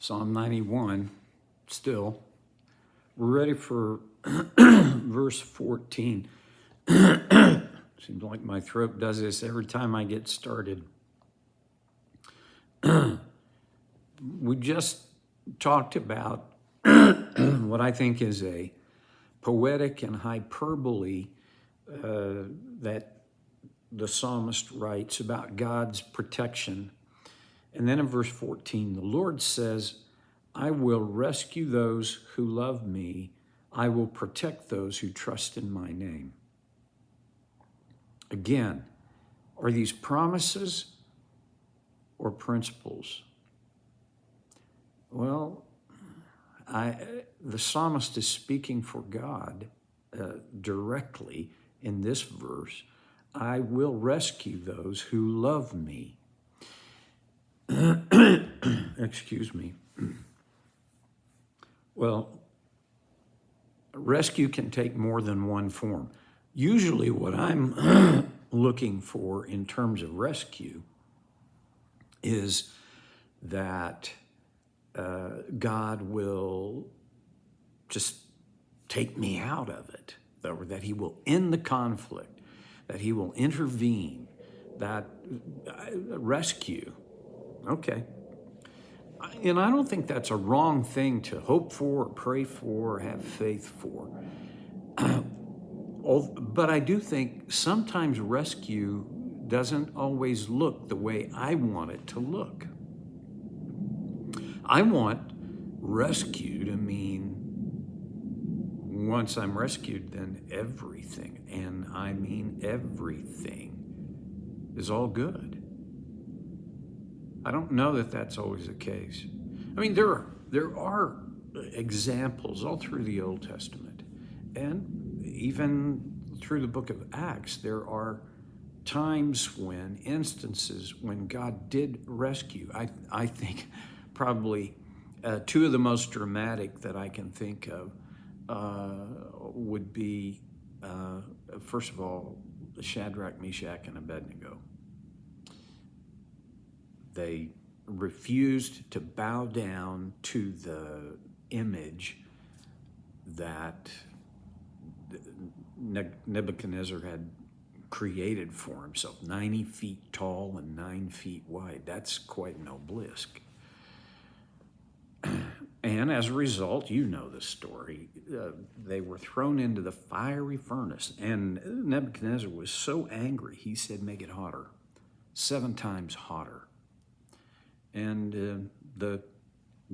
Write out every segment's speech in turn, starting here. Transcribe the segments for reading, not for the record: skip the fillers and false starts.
Psalm 91, still. We're ready for verse 14. Seems like my throat does this every time I get started. We just talked about what I think is a poetic and hyperbole that the psalmist writes about God's protection. And then in verse 14, the Lord says, I will rescue those who love me. I will protect those who trust in my name. Again, are these promises or principles? Well, the psalmist is speaking for God directly in this verse. I will rescue those who love me. Excuse me. Well, rescue can take more than one form. Usually what I'm looking for in terms of rescue is that God will just take me out of it, or that he will end the conflict, that he will intervene, that rescue. Okay. And I don't think that's a wrong thing to hope for, or pray for, or have faith for. But I do think sometimes rescue doesn't always look the way I want it to look. I want rescue to mean once I'm rescued, then everything, and I mean everything, is all good. I don't know that that's always the case. I mean, there are examples all through the Old Testament, and even through the book of Acts, there are times instances when God did rescue. I think probably two of the most dramatic that I can think of would be, first of all, Shadrach, Meshach, and Abednego. They refused to bow down to the image that Nebuchadnezzar had created for himself, 90 feet tall and 9 feet wide. That's quite an obelisk. And as a result, you know the story, they were thrown into the fiery furnace. And Nebuchadnezzar was so angry, he said, make it hotter, 7 times hotter. And the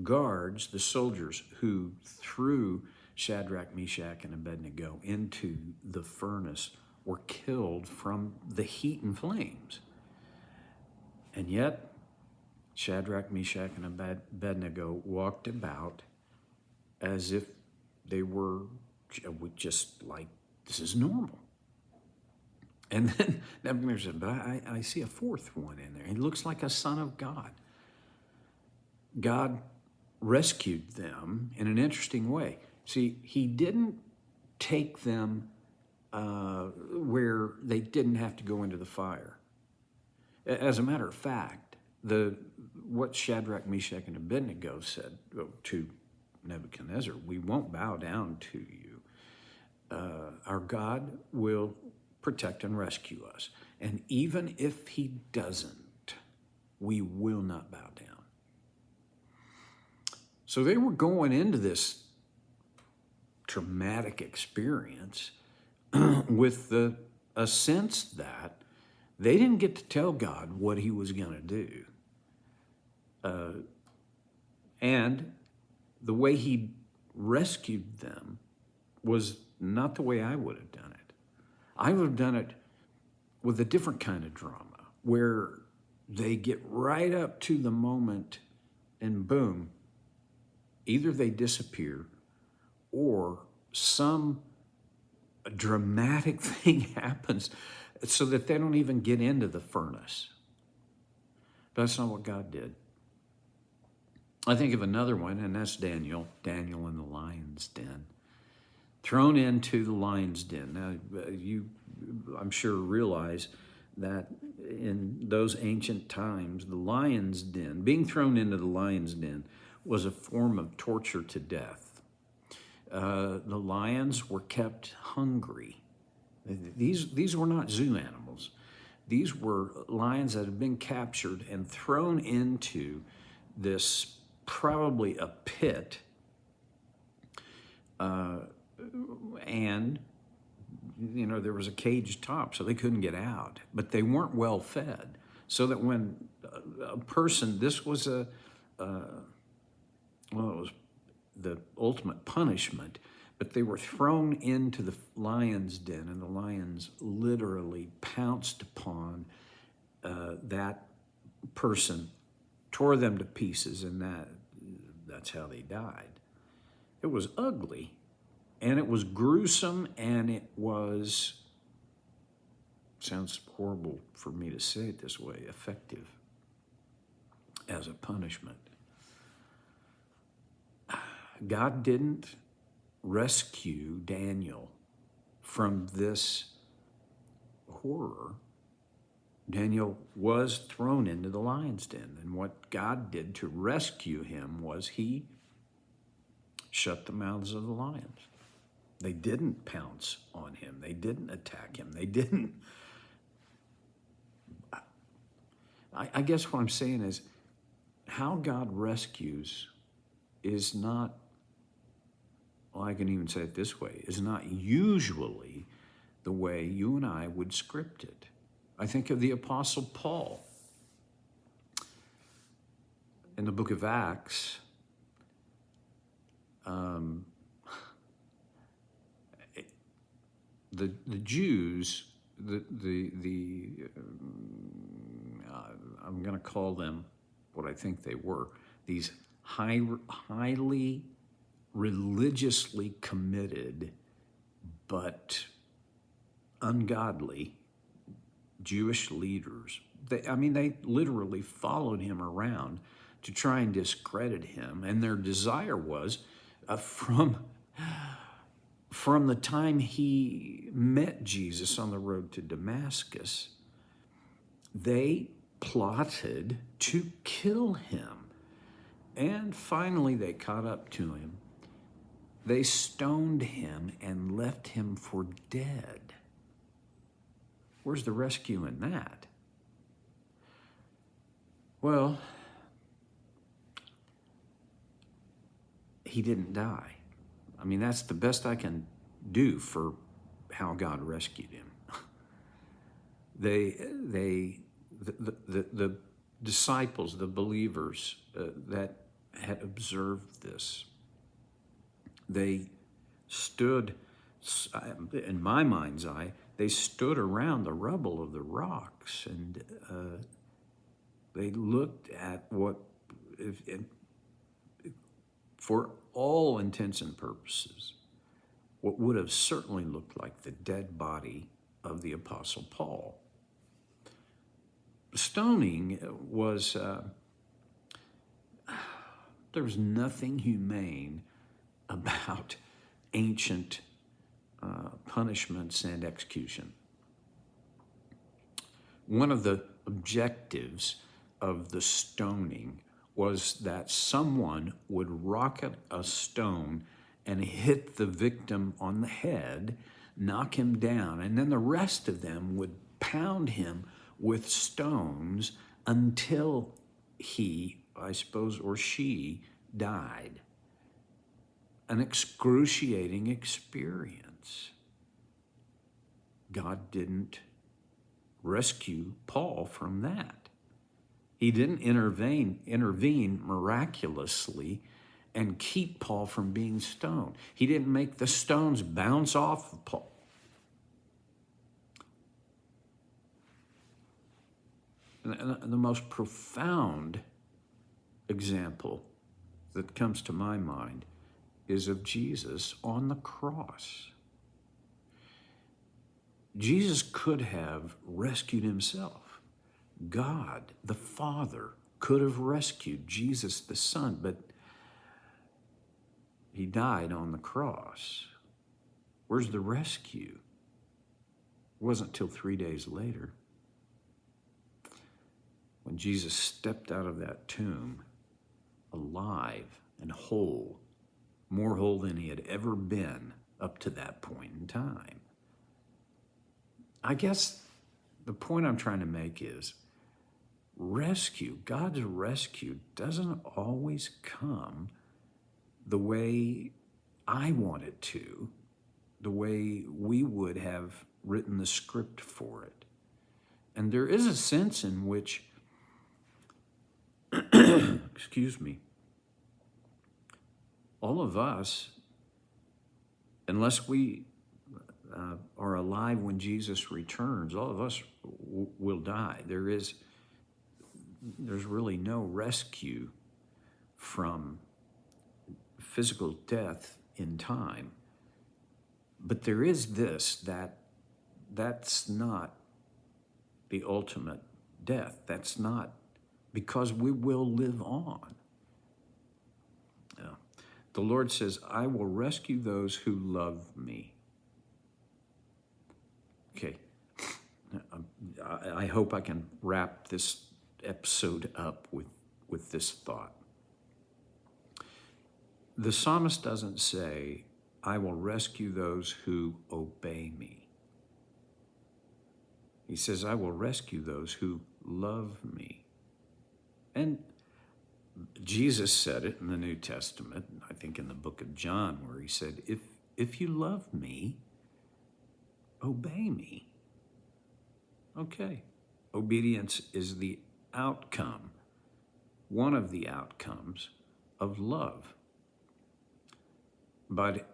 guards, the soldiers who threw Shadrach, Meshach, and Abednego into the furnace were killed from the heat and flames. And yet, Shadrach, Meshach, and Abednego walked about as if they were just like, this is normal. And then Nebuchadnezzar said, but I see a fourth one in there. He looks like a son of God. God rescued them in an interesting way. See, he didn't take them where they didn't have to go into the fire. As a matter of fact, what Shadrach, Meshach, and Abednego said to Nebuchadnezzar, we won't bow down to you. Our God will protect and rescue us. And even if he doesn't, we will not bow down. So they were going into this traumatic experience with a sense that they didn't get to tell God what he was going to do. And the way he rescued them was not the way I would have done it. I would have done it with a different kind of drama, where they get right up to the moment and boom, either they disappear or some dramatic thing happens so that they don't even get into the furnace. But that's not what God did. I think of another one, and that's Daniel in the lion's den. Thrown into the lion's den. Now, you, I'm sure, realize that in those ancient times, the lion's den, being thrown into the lion's den, was a form of torture to death. The lions were kept hungry. These were not zoo animals. These were lions that had been captured and thrown into this, probably a pit, and there was a cage top, so they couldn't get out, but they weren't well fed. So that when a person, this was it was the ultimate punishment, but they were thrown into the lion's den, and the lions literally pounced upon that person, tore them to pieces, and that's how they died. It was ugly, and it was gruesome, and it was, sounds horrible for me to say it this way, effective as a punishment. God didn't rescue Daniel from this horror. Daniel was thrown into the lion's den, and what God did to rescue him was he shut the mouths of the lions. They didn't pounce on him. They didn't attack him. They didn't. I guess what I'm saying is how God rescues is not, well, I can even say it this way, is not usually the way you and I would script it. I think of the Apostle Paul in the book of Acts. The Jews, I'm going to call them what I think they were, these highly religiously committed but ungodly Jewish leaders. They literally followed him around to try and discredit him, and their desire was from the time he met Jesus on the road to Damascus, they plotted to kill him. And finally they caught up to him. They stoned him and left him for dead. Where's the rescue in that? Well, he didn't die. That's the best I can do for how God rescued him. The disciples, the believers that had observed this, they stood, in my mind's eye, they stood around the rubble of the rocks, and they looked at what, for all intents and purposes, what would have certainly looked like the dead body of the Apostle Paul. Stoning was, there was nothing humane about ancient punishments and execution. One of the objectives of the stoning was that someone would rocket a stone and hit the victim on the head, knock him down, and then the rest of them would pound him with stones until he, I suppose, or she died. An excruciating experience. God didn't rescue Paul from that. He didn't intervene miraculously and keep Paul from being stoned. He didn't make the stones bounce off of Paul. And the most profound example that comes to my mind is of Jesus on the cross. Jesus could have rescued himself. God, the Father, could have rescued Jesus, the Son, but he died on the cross. Where's the rescue? It wasn't till 3 days later, when Jesus stepped out of that tomb, a alive and whole, more whole than he had ever been up to that point in time. I guess the point I'm trying to make is rescue, God's rescue doesn't always come the way I want it to, the way we would have written the script for it. And there is a sense in which, excuse me, all of us, unless we are alive when Jesus returns, all of us will die. There's really no rescue from physical death in time. But there is this, that's not the ultimate death. That's not, because we will live on. The Lord says, I will rescue those who love me. Okay, I hope I can wrap this episode up with this thought. The psalmist doesn't say, I will rescue those who obey me. He says, I will rescue those who love me. And Jesus said it in the New Testament, I think in the book of John, where he said, if you love me, obey me. Okay. Obedience is the outcome, one of the outcomes of love. But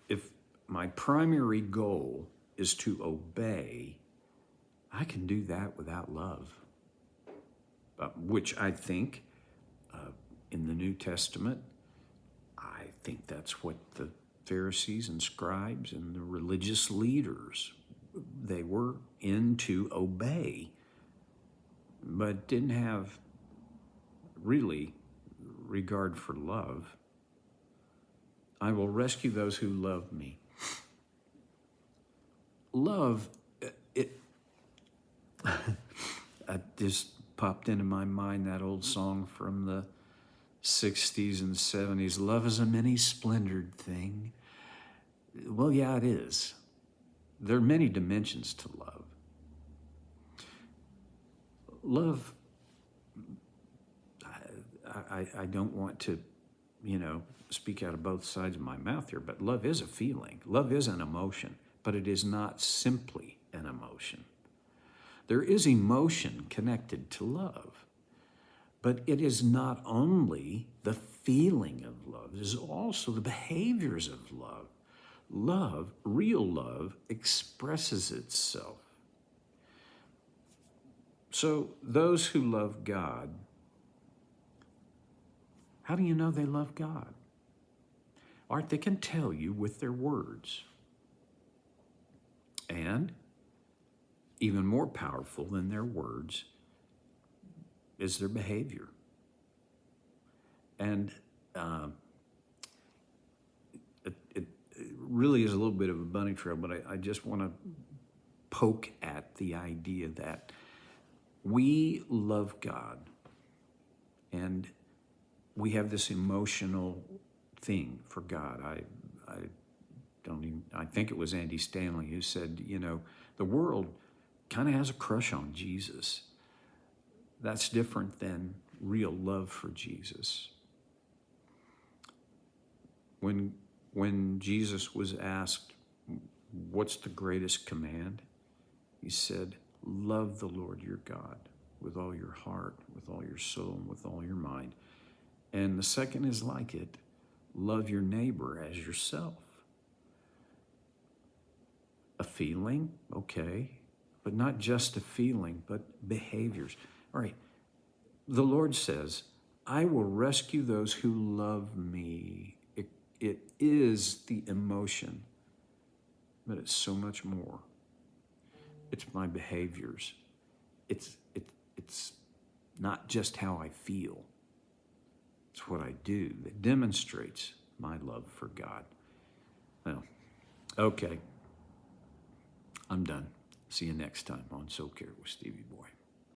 if my primary goal is to obey, I can do that without love, which I think in the New Testament, I think that's what the Pharisees and scribes and the religious leaders, they were in to obey, but didn't have really regard for love. I will rescue those who love me. Love, it just popped into my mind that old song from the 60s and 70s, love is a many-splendored thing. Well, yeah, it is. There are many dimensions to love. Love, I don't want to, speak out of both sides of my mouth here, but love is a feeling. Love is an emotion, but it is not simply an emotion. There is emotion connected to love, but it is not only the feeling of love, it is also the behaviors of love. Love, real love, expresses itself. So those who love God, how do you know they love God? Art, they can tell you with their words. And even more powerful than their words is their behavior. And it really is a little bit of a bunny trail, but I just want to poke at the idea that we love God and we have this emotional thing for God. I think it was Andy Stanley who said, the world kind of has a crush on Jesus. That's different than real love for Jesus. When Jesus was asked, what's the greatest command? He said, love the Lord your God with all your heart, with all your soul, and with all your mind. And the second is like it, love your neighbor as yourself. A feeling, okay, but not just a feeling, but behaviors. All right, the Lord says, I will rescue those who love me. It is the emotion, but it's so much more. It's my behaviors. It's not just how I feel. It's what I do that demonstrates my love for God. Well, okay. I'm done. See you next time on So Care with Stevie Boy.